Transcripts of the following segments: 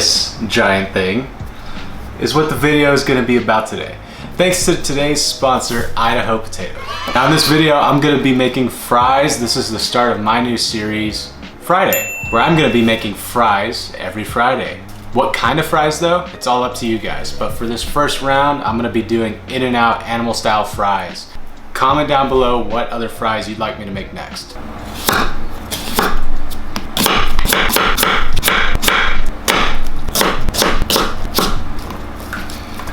this giant thing is what the video is gonna be about today. Thanks to today's sponsor, Idaho potatoes. Now in this video, I'm gonna be making fries. This is the start of my new series, FryDay, where I'm gonna be making fries every Friday. What kind of fries though? It's all up to you guys. But for this first round, I'm gonna be doing In-N-Out animal style fries. Comment down below what other fries you'd like me to make next.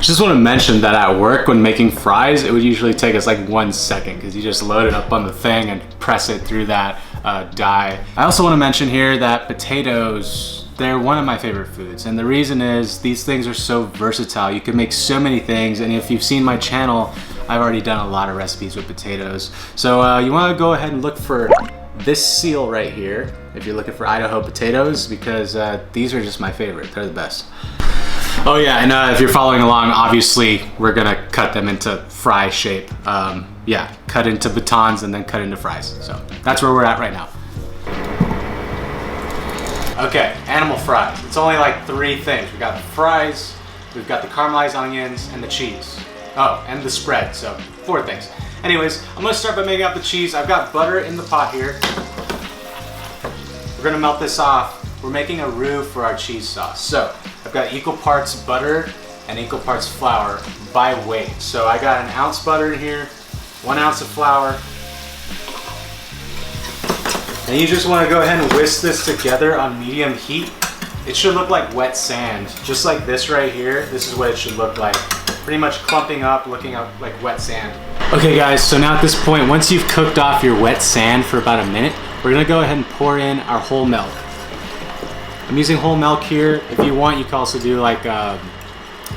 Just want to mention that at work when making fries, it would usually take us like 1 second because you just load it up on the thing and press it through that die. I also want to mention here that potatoes, they're one of my favorite foods, and the reason is these things are so versatile. You can make so many things, and if you've seen my channel, I've already done a lot of recipes with potatoes. So you want to go ahead and look for this seal right here if you're looking for Idaho potatoes, because these are just my favorite. They're the best. Oh yeah, and if you're following along, obviously we're gonna cut them into fry shape. Yeah, cut into batons and then cut into fries. So that's where we're at right now. Okay, animal fries. It's only like 3 things. We got the fries, we've got the caramelized onions, and the cheese. Oh, and the spread, so 4 things. Anyways, I'm gonna start by making up the cheese. I've got butter in the pot here. We're gonna melt this off. We're making a roux for our cheese sauce. So I've got equal parts butter and equal parts flour by weight. So I got 1 ounce butter in here, 1 ounce of flour. And you just want to go ahead and whisk this together on medium heat. It should look like wet sand, just like this right here. This is what it should look like. Pretty much clumping up, looking up like wet sand. Okay guys, so now at this point, once you've cooked off your wet sand for about a minute, we're gonna go ahead and pour in our whole milk. I'm using whole milk here. If you want, you can also do like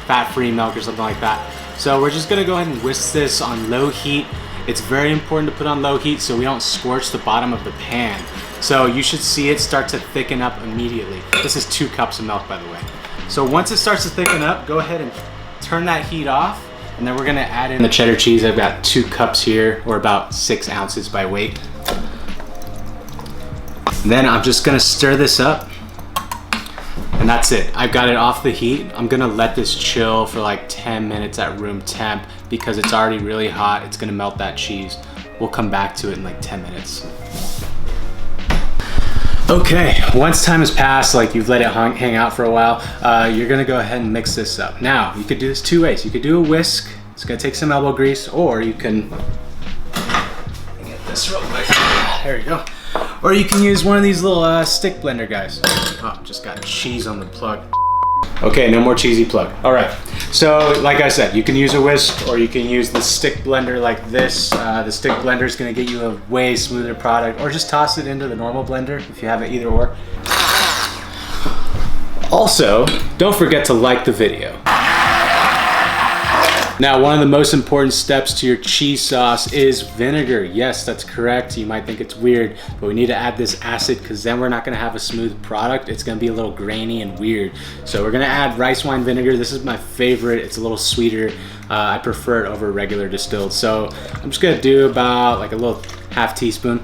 fat-free milk or something like that. So we're just gonna go ahead and whisk this on low heat. It's very important to put on low heat so we don't scorch the bottom of the pan. So you should see it start to thicken up immediately. This is 2 cups of milk, by the way. So once it starts to thicken up, go ahead and turn that heat off, and then we're gonna add in the cheddar cheese. I've got 2 cups here, or about 6 ounces by weight. Then I'm just gonna stir this up. And that's it. I've got it off the heat. I'm gonna let this chill for like 10 minutes at room temp because it's already really hot. It's gonna melt that cheese. We'll come back to it in like 10 minutes. Okay, once time has passed, like you've let it hang out for a while, you're gonna go ahead and mix this up. Now, you could do this 2 ways. You could do a whisk. It's gonna take some elbow grease, or you can get this real quick. There you go. Or you can use one of these little stick blender guys. Oh, just got cheese on the plug. Okay, no more cheesy plug. All right, so like I said, you can use a whisk or you can use the stick blender like this. The stick blender is gonna get you a way smoother product, or just toss it into the normal blender if you have it either or. Also, don't forget to like the video. Now, one of the most important steps to your cheese sauce is vinegar. Yes, that's correct. You might think it's weird, but we need to add this acid because then we're not gonna have a smooth product. It's gonna be a little grainy and weird. So we're gonna add rice wine vinegar. This is my favorite. It's a little sweeter. I prefer it over regular distilled. So I'm just gonna do about like a little ½ teaspoon.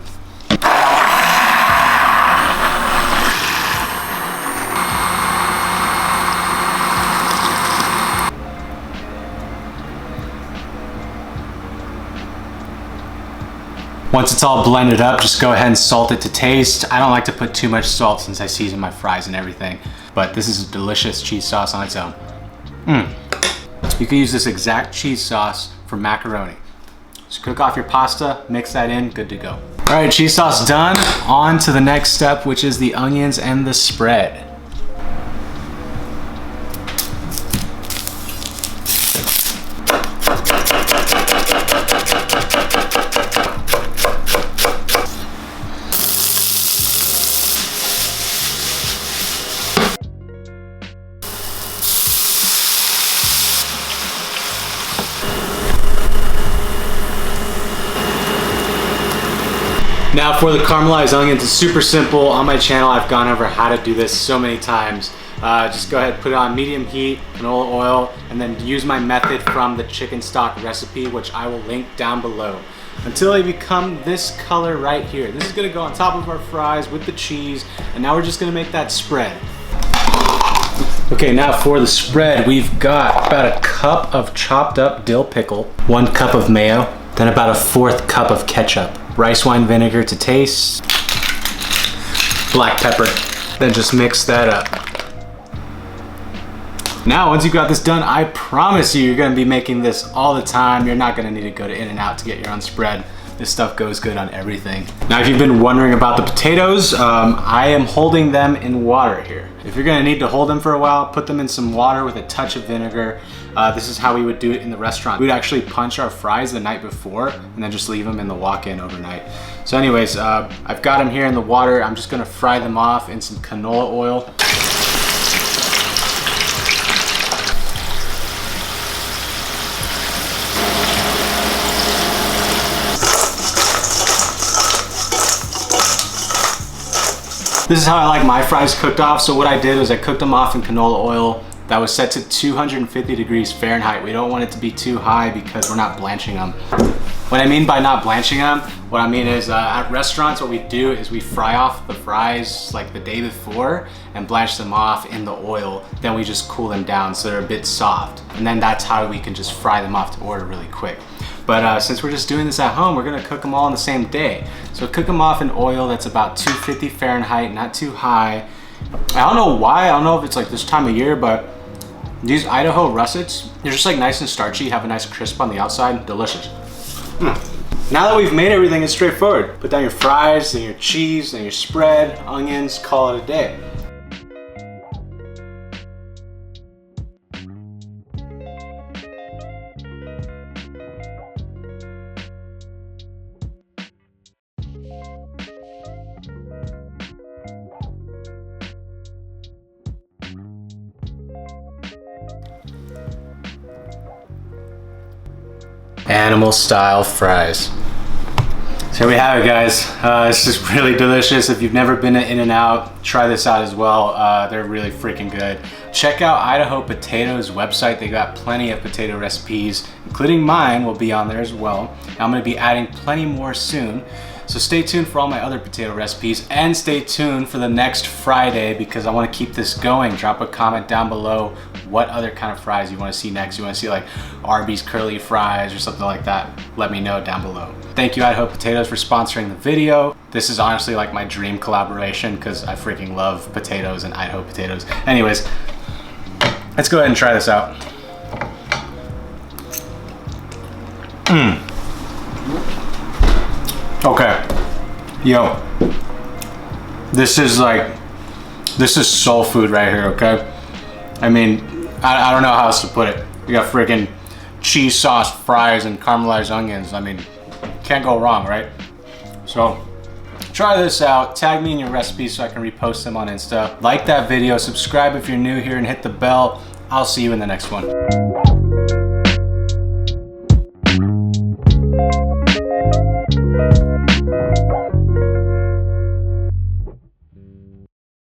Once it's all blended up, just go ahead and salt it to taste. I don't like to put too much salt since I season my fries and everything, but this is a delicious cheese sauce on its own. You can use this exact cheese sauce for macaroni. Just cook off your pasta, mix that in, good to go. All right, cheese sauce done. On to the next step, which is the onions and the spread. Now for the caramelized onions, it's super simple. On my channel, I've gone over how to do this so many times. Just go ahead, put it on medium heat, canola oil, and then use my method from the chicken stock recipe, which I will link down below, until they become this color right here. This is gonna go on top of our fries with the cheese, and now we're just gonna make that spread. Okay, now for the spread, we've got about a cup of chopped up dill pickle, 1 cup of mayo, then about a 1/4 cup of ketchup, rice wine vinegar to taste, black pepper, then just mix that up. Now, once you've got this done, I promise you're gonna be making this all the time. You're not gonna need to go to In-N-Out to get your own spread. This stuff goes good on everything. Now, if you've been wondering about the potatoes, I am holding them in water here. If you're gonna need to hold them for a while, put them in some water with a touch of vinegar. This is how we would do it in the restaurant. We'd actually punch our fries the night before and then just leave them in the walk-in overnight. So anyways, I've got them here in the water. I'm just gonna fry them off in some canola oil. This is how I like my fries cooked off. So what I did was I cooked them off in canola oil that was set to 250 degrees Fahrenheit. We don't want it to be too high because we're not blanching them. What I mean by not blanching them, what I mean is at restaurants, what we do is we fry off the fries like the day before and blanch them off in the oil. Then we just cool them down so they're a bit soft. And then that's how we can just fry them off to order really quick. But since we're just doing this at home, we're gonna cook them all on the same day. So cook them off in oil that's about 250 Fahrenheit, not too high. I don't know why, I don't know if it's like this time of year, but these Idaho Russets, they're just like nice and starchy, have a nice crisp on the outside, delicious. Now that we've made everything, it's straightforward. Put down your fries, then your cheese, then your spread, onions, call it a day. Animal style fries. So here we have it, guys. This is really delicious. If you've never been to In-N-Out, try this out as well. They're really freaking good. Check out Idaho Potato's website. They got plenty of potato recipes, including mine will be on there as well. I'm gonna be adding plenty more soon. So stay tuned for all my other potato recipes and stay tuned for the next FryDay because I want to keep this going. Drop a comment down below what other kind of fries you want to see next. You want to see like Arby's curly fries or something like that. Let me know down below. Thank you Idaho Potatoes for sponsoring the video. This is honestly like my dream collaboration because I freaking love potatoes and Idaho potatoes. Anyways, let's go ahead and try this out. Okay, yo, this is soul food right here, okay? I mean, I don't know how else to put it. You got freaking cheese sauce fries and caramelized onions. I mean, can't go wrong, right? So, try this out. Tag me in your recipes so I can repost them on Insta. Like that video, subscribe if you're new here, and hit the bell. I'll see you in the next one.